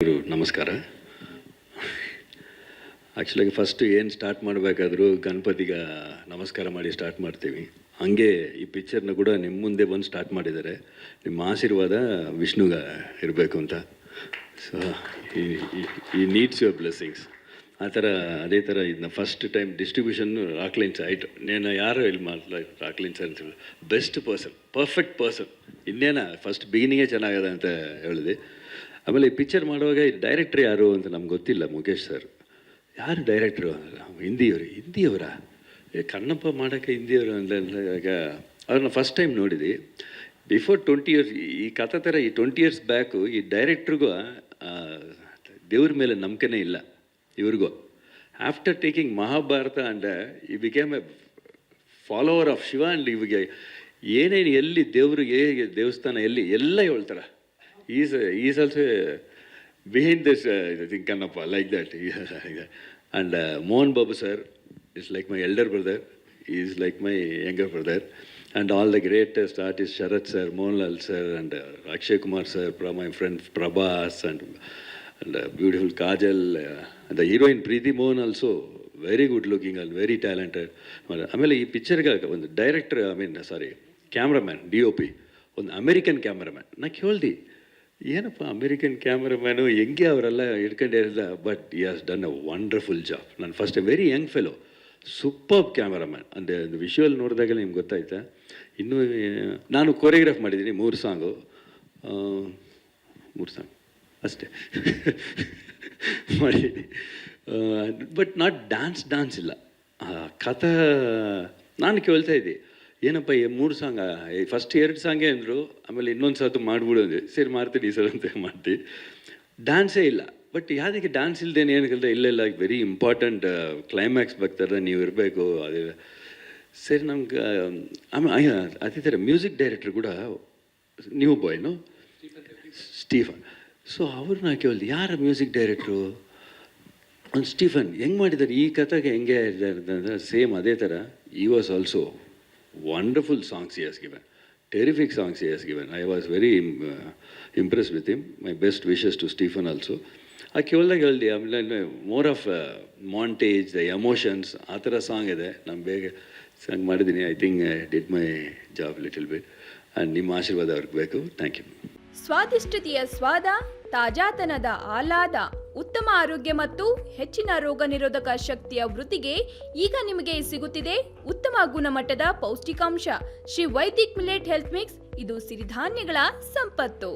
ನಮಸ್ಕಾರ. ಆ್ಯಕ್ಚುಲಾಗಿ ಫಸ್ಟ್ ಏನು ಸ್ಟಾರ್ಟ್ ಮಾಡಬೇಕಾದ್ರೂ ಗಣಪತಿಗೆ ನಮಸ್ಕಾರ ಮಾಡಿ ಸ್ಟಾರ್ಟ್ ಮಾಡ್ತೀವಿ. ಹಾಗೆ ಈ ಪಿಕ್ಚರ್ನ ಕೂಡ ನಿಮ್ಮ ಮುಂದೆ ಬಂದು ಸ್ಟಾರ್ಟ್ ಮಾಡಿದ್ದಾರೆ. ನಿಮ್ಮ ಆಶೀರ್ವಾದ ವಿಷ್ಣುಗೆ ಇರಬೇಕು ಅಂತ. ಸೊ ಈ ನೀಡ್ಸ್ ಯುವರ್ ಬ್ಲೆಸ್ಸಿಂಗ್ಸ್. ಆ ಥರ ಅದೇ ಥರ ಇದನ್ನ ಫಸ್ಟ್ ಟೈಮ್ ಡಿಸ್ಟ್ರಿಬ್ಯೂಷನ್ನು ರಾಕ್ಲೈನ್ಸ್ ಆಯಿತು. నేను ಯಾರು ಇಲ್ಲಿ ಮಾಡಲ ರಾಕ್ಲೈನ್ಸ್ ಅಂತ ಬೆಸ್ಟ್ ಪರ್ಸನ್, ಪರ್ಫೆಕ್ಟ್ ಪರ್ಸನ್. ಇನ್ನೇನ ಫಸ್ಟ್ ಬಿಗಿನಿಂಗೇ ಚೆನ್ನಾಗದ ಅಂತ ಹೇಳಿದೆ. ಆಮೇಲೆ ಈ ಪಿಕ್ಚರ್ ಮಾಡುವಾಗ ಈ ಡೈರೆಕ್ಟ್ರ್ ಯಾರು ಅಂತ ನಮ್ಗೆ ಗೊತ್ತಿಲ್ಲ. ಮುಖೇಶ್ ಸರ್ ಯಾರು ಡೈರೆಕ್ಟ್ರು? ಹಿಂದಿಯವರ ಕಣ್ಣಪ್ಪ ಮಾಡೋಕ್ಕೆ ಹಿಂದಿಯವರು ಅಂದಾಗ ಅವ್ರನ್ನ ಫಸ್ಟ್ ಟೈಮ್ ನೋಡಿದ್ವಿ. ಬಿಫೋರ್ 20 years ಈ ಕಥೆ ಥರ ಈ 20 years ಬ್ಯಾಕು ಈ ಡೈರೆಕ್ಟ್ರಿಗೂ ದೇವ್ರ ಮೇಲೆ ನಂಬಿಕೆನೇ ಇಲ್ಲ ಇವ್ರಿಗೂ. After taking Mahabharata and he became a follower of Shiva and ಇವಿಗೆ ಏನೇನು ಎಲ್ಲಿ ದೇವ್ರಿಗೆ ದೇವಸ್ಥಾನ ಎಲ್ಲಿ ಎಲ್ಲ ಹೇಳ್ತಾರೆ. Is also behind this thing Kannappa like that. And Mohan Babu sir is like my elder brother, he is like my younger brother, and all the greatest artists, Sharat sir, Mohanlal sir, and Akshay Kumar sir, my friend Prabhas, and beautiful Kajal, and the heroine Preeti Mohan also, very good looking and very talented. ಆಮೇಲೆ ಈ ಪಿಕ್ಚರ್ಗೆ ಒಂದು director, cameraman DOP ಒಂದು American cameraman. ನಾ ಕೇಳ್ದೆ ಏನಪ್ಪ American cameraman ಹೆಂಗೆ ಅವರೆಲ್ಲ ಹಿಡ್ಕೊಂಡಿರಲಿಲ್ಲ. But he has done a wonderful job. ನಾನು first very young fellow, super cameraman. ಅಂದರೆ ವಿಷುವಲ್ ನೋಡಿದಾಗಲೇ ನಿಮ್ಗೆ ಗೊತ್ತಾಯ್ತಾ. ಇನ್ನೂ ನಾನು ಕೊರಿಯೋಗ್ರಾಫ್ ಮಾಡಿದ್ದೀನಿ 3 ಸಾಂಗು ಅಷ್ಟೇ ಮಾಡಿದ್ದೀನಿ. ಬಟ್ ನಾಟ್ ಡ್ಯಾನ್ಸ್ ಇಲ್ಲ. ಕಥಾ ನಾನು ಕೇಳ್ತಾ ಇದ್ದೆ ಏನಪ್ಪ 3 ಸಾಂಗ, ಫಸ್ಟ್ 2 ಸಾಂಗೇ ಅಂದರು. ಆಮೇಲೆ ಇನ್ನೊಂದು ಸಾತು ಮಾಡಿಬಿಡು ಅಂದೆ. ಸರಿ ಮಾಡ್ತೀನಿ ಸರ್ ಅಂತ ಮಾಡ್ತೀವಿ. ಡ್ಯಾನ್ಸೇ ಇಲ್ಲ. ಬಟ್ ಯಾವುದಕ್ಕೆ ಡ್ಯಾನ್ಸ್ ಇಲ್ದೇನೆ ಏನಕ್ಕಂತ ಇಲ್ಲ ವೆರಿ ಇಂಪಾರ್ಟೆಂಟ್ ಕ್ಲೈಮ್ಯಾಕ್ಸ್ ಬರ್ತಾರೆ, ನೀವು ಇರಬೇಕು. ಅದೇ ಸರಿ ನಮ್ಗೆ ಆಮೇಲೆ ಅದೇ ಥರ ಮ್ಯೂಸಿಕ್ ಡೈರೆಕ್ಟ್ರ್ ಕೂಡ ನ್ಯೂ ಬಾಯ್ನು ಸ್ಟೀಫನ್. ಸೊ ಅವ್ರನ್ನ ಕೇಳಿದೆ ಯಾರು ಮ್ಯೂಸಿಕ್ ಡೈರೆಕ್ಟ್ರು? ಒಂದು ಸ್ಟೀಫನ್ ಹೆಂಗೆ ಮಾಡಿದ್ದಾರೆ ಈ ಕಥೆಗೆ, ಹೆಂಗೆ ಅಂದರೆ ಸೇಮ್ ಅದೇ ಥರ ಈ was also wonderful songs he has given, terrific songs he has given. I was very impressed with him. My best wishes to Stephen also. ಆ ಕೇಳಿದಾಗ ಹೇಳ್ದೆ ಆಮೇಲೆ more of montage, the emotions ಆ ಥರ ಸಾಂಗ್ ಇದೆ. ನಾನು ಬೇಗ ಸಾಂಗ್ ಮಾಡಿದ್ದೀನಿ. I think I did my job little bit. And ನಿಮ್ಮ ಆಶೀರ್ವಾದ ಅವ್ರಿಗೆ ಬೇಕು. Thank you. ಸ್ವಾದಿಷ್ಟತೆಯ ಸ್ವಾದ, ತಾಜಾತನದ ಆಹ್ಲಾದ, ಉತ್ತಮ ಆರೋಗ್ಯ ಮತ್ತು ಹೆಚ್ಚಿನ ರೋಗ ನಿರೋಧಕ ಶಕ್ತಿಯ ವೃದ್ಧಿಗೆ ಈಗ ನಿಮಗೆ ಸಿಗುತ್ತಿದೆ ಉತ್ತಮ ಗುಣಮಟ್ಟದ ಪೌಷ್ಟಿಕಾಂಶ Shri Vaidik millet health mix. ಇದು ಸಿರಿಧಾನ್ಯಗಳ ಸಂಪತ್ತು.